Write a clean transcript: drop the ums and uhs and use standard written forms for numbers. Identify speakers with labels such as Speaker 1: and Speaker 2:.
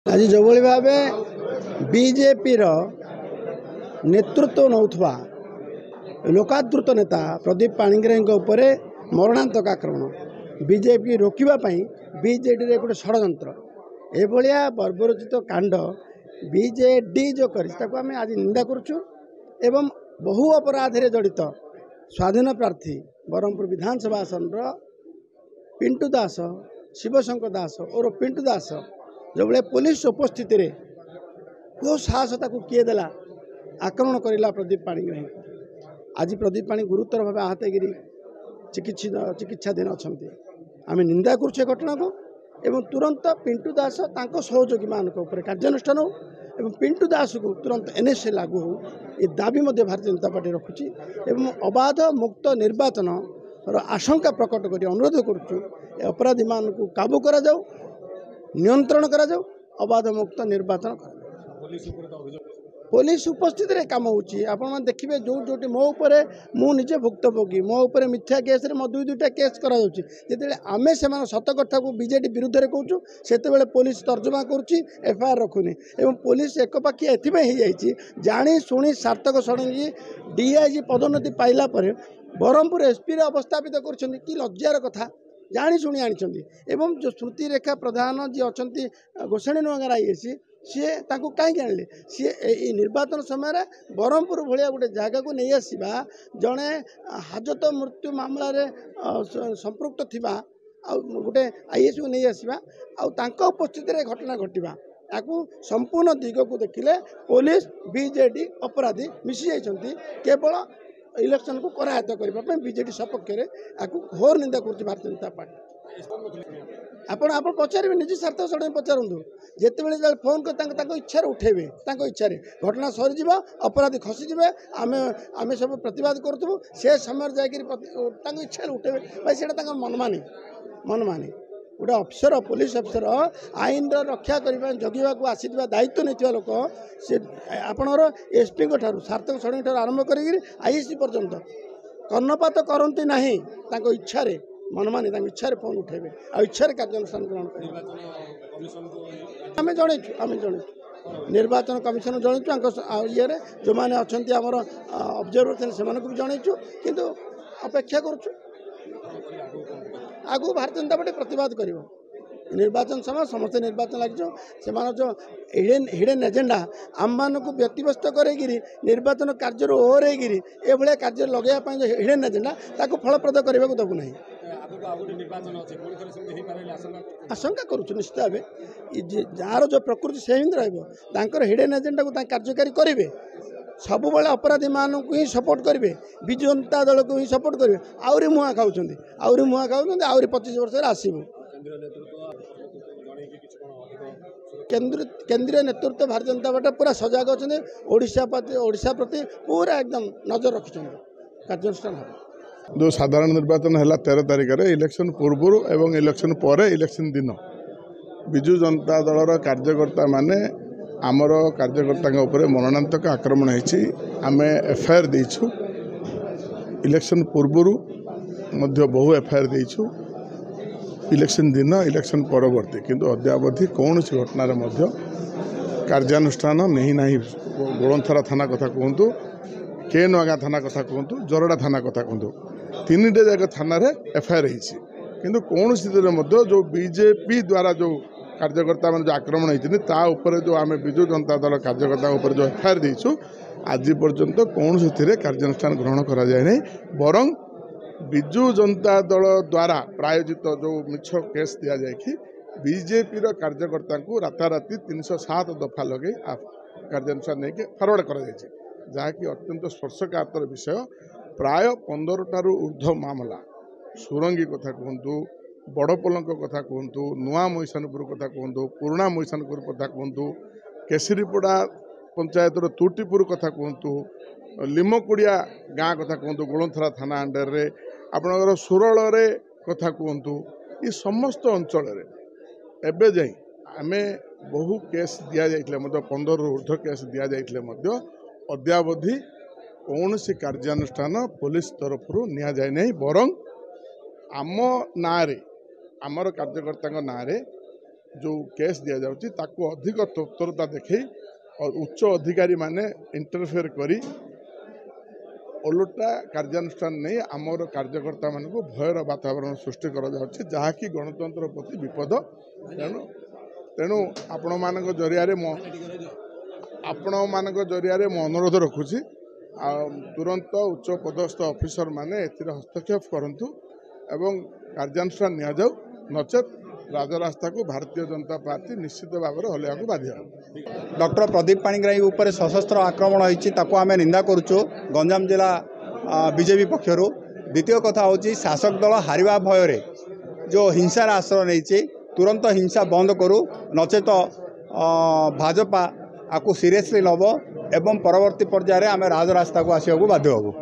Speaker 1: आज जो भाव बीजेपी नेतृत्व नौथवा लोकादृत नेता प्रदीप पाणिग्राही मरणांतक आक्रमण बीजेपी रोकवाई बीजेडी रे गोटे षड्यंत्र एभलिया बर्बरचित कांड बीजेडी जो करें आज निंदा करुचु एवं बहु अपराध रे जड़ित स्वाधीन प्रार्थी ब्रह्मपुर विधानसभा आसन पिंटू दास शिवशंकर दास और पिंटू दास जो बड़े पुलिस उपस्थिति रे को साहस किए देला आक्रमण करला प्रदीप पाणिग्राही आज प्रदीप पाणी गुरुतर भाव आहत गिरी चिकित्साधीन अच्छा आम निंदा करुचे घटना को एवं तुरंत पिंटू दास सहयोगी मान कार्यानुष्ठान हो एवं पिंटू दास को तुरंत एनएसए लागू हो ये दाबी भारतीय जनता पार्टी रखुची एवं अबाध मुक्त निर्वाचन आशंका प्रकट कर अनुरोध करुचु अपराधी मान को काबू करा जाऊ नियंत्रण करा जाऊ अबाध मुक्त निर्वाचन पुलिस उपस्थित रे काम होची आपण देखिबे जो जोटी मो ऊपर मु निजे भुक्तभोगी मो ऊपर मिथ्या केस रे मो दुईटा केस करा जाउची जेतेले आमे से मान सत कथा को बीजेडी विरुद्ध रे कहूचु सेतेबेले पुलिस तर्जमा करूची एफआईआर रखुनी एवं पुलिस एकपाखी एथिबे ही जाईची जानी सुनी सार्थक षडंगी डीआईजी पदोन्नति पाइला परे ब्रह्मपुर एसपी रे अवस्थापित करछन्ती कि लज्जार कथा जानी शुणी आनी एवं जो श्रुति रेखा प्रधान जी अच्छा गोसाणी नुआगार आईएसी सी कहीं आणले सी निर्वाचन समय ब्रह्मपुर भाया गोटे जगह को नहीं आसवा जड़े हाजत मृत्यु मामला संपृक्त थी गोटे आईएस को नहीं आसवा उपस्थित घटना घटवा या संपूर्ण दिग को देखिले पुलिस बीजेडी अपराधी मिसी जाइछन्ती केवल इलेक्शन को करायत्त करने बीजेडी सपक्ष में घोर निंदा कर भारतीय जनता पार्टी आप पचारे निज स्वार्थ सड़े पचारूँ जिते फोन कर इच्छा उठेबे इच्छा घटना सरीज अपराधी खसीजे आम सब प्रतिवाद करूँ से समय जा इच्छा उठेबे भाई से मनमानी गोटे अफसर पुलिस अफसर आईन रक्षा करने जगवा को आसीवा दायित्व नहीं लोक से आपणर एसपी सार्थक षडंगी आरंभ कर आईएससी पर्यंत कर्णपात करती ना इच्छा मनमानी इच्छा फोन उठेबे आ इच्छा कार्यानुष्ठान ग्रहण आम जन निर्वाचन कमिशन जनइु ये जो मैंने अच्छा आमर ऑब्जर्वर थे से जनइु किंतु अपेक्षा करुँ आगु भारतीय जनता पार्टी प्रतिवाद कर निर्वाचन समय समस्त निर्वाचन लगे से जो हिडन एजेंडा आम मान को व्यक्तिव्यस्त करेगी निर्वाचन कार्य ओहरैगिरी एभलिया कार्य लगेगा जो हिडन एजेंडा ताको फलप्रद करने को देवु नहीं आशंका करुँ निश्चित भाव जार जो प्रकृति से हिंदी हिडन एजेंडा को कार्यकारी करेंगे सब बड़े अपराधी मान को ही सपोर्ट करेंगे विजु जनता दल को ही सपोर्ट करेंगे आहरी मुआ खाऊँ आहरी 25 वर्ष आसबू केंद्रीय नेतृत्व भारतीय जनता पार्टी पूरा सजग अच्छा ओडिशा प्रति पूरा एकदम नजर रखिंट कार्यानुष्ठान हम
Speaker 2: जो साधारण निर्वाचन है 13 तारिख में इलेक्शन पूर्व एवं इलेक्शन पर इलेक्शन दिन विजु जनता दलर कार्यकर्ता माने आमर कार्यकर्ता उपर मरणांतक आक्रमण होती आम एफआईआर देछु इलेक्शन पूर्व बहु एफआईआर देछु इलेक्शन दिन इलेक्शन परवर्ती किंतु अद्यावधि कौन सी घटनार कार्यानुष्ठान नहीं ना गोलंथरा थाना कथा कहतु के नुआगा थाना कथा कहतु जरड़ा थाना कथा कहतु 3टे जाक थाना एफआईआर किंतु कौन स्थित जो बीजेपी द्वारा जो कार्यकर्ता मान जो आक्रमण होती जो आम विजु जनता दल कार्यकर्ता जो एफआईआर देछु आज पर्यंत कौन से कार्यानुष्ठान ग्रहण करा जाए नहीं बरं विजु जनता दल द्वारा प्रायोजित जो मिछ केस दि जाए बीजेपी कार्यकर्ता को राताराति 307 दफा लगे कार्यानुष्ठान नहीं फरवर्ड कर जहाँकि अत्यंत स्पर्शकातर विषय प्राय 15 टारू ऊर्ध्व मामला सुरंगी कथा कहतु बड़पोल कथा कहतु नुआ मईसानपुर कथा कहतु पुराणा मईसानपुर कथा कहतु केसरीपड़ा पंचायतर तुटीपुर कथा कहतु लिमकुड़िया गाँ कथा कहतु गोलंथरा थाना अंडर रे आपणकर सुरल कथा कहतु ये समस्त अंचल एवं जाए आम बहु केस दि जाइए 15 ऊर्ध्व केस दि जाइए अद्यावधि कौन सी कार्यानुष्ठान पुलिस तरफ नि जाए बरं आम ना आमर कार्यकर्ता ना जो केस दि जाउची ताको अधिक तत्परता देखै और उच्च अधिकारी माने इंटरफेयर करी ओलटा कार्यानुष्ठान नहीं आमर कार्यकर्ता मान भयर वातावरण सृष्टि करा जाउची जहाँकि गणतंत्र प्रति विपद तेणु तेणु आपण मान जरिया मु अनुरोध रखुची तुरंत उच्च पदस्थ ऑफिसर माने एतिर हस्तक्षेप करंतु एवं कार्यानुष्ठान निया जाऊ नचेत राजरास्ता को भारतीय जनता पार्टी निश्चित भाव में हलिया को बाध्य।
Speaker 3: डॉक्टर प्रदीप पाणिग्राही उपर सशस्त्र आक्रमण होती आम निंदा करुचु गंजाम जिला बीजेपी पक्षर। द्वितीय कथा हूँ शासक दल हारिबा भय जो हिंसार आश्रय नहीं तुरंत हिंसा बंद करू नचेत भाजपा आपको सीरियसली नब एवं परवर्ती पर्यायर आम राजरास्ता को आसवा बाध्य हबू।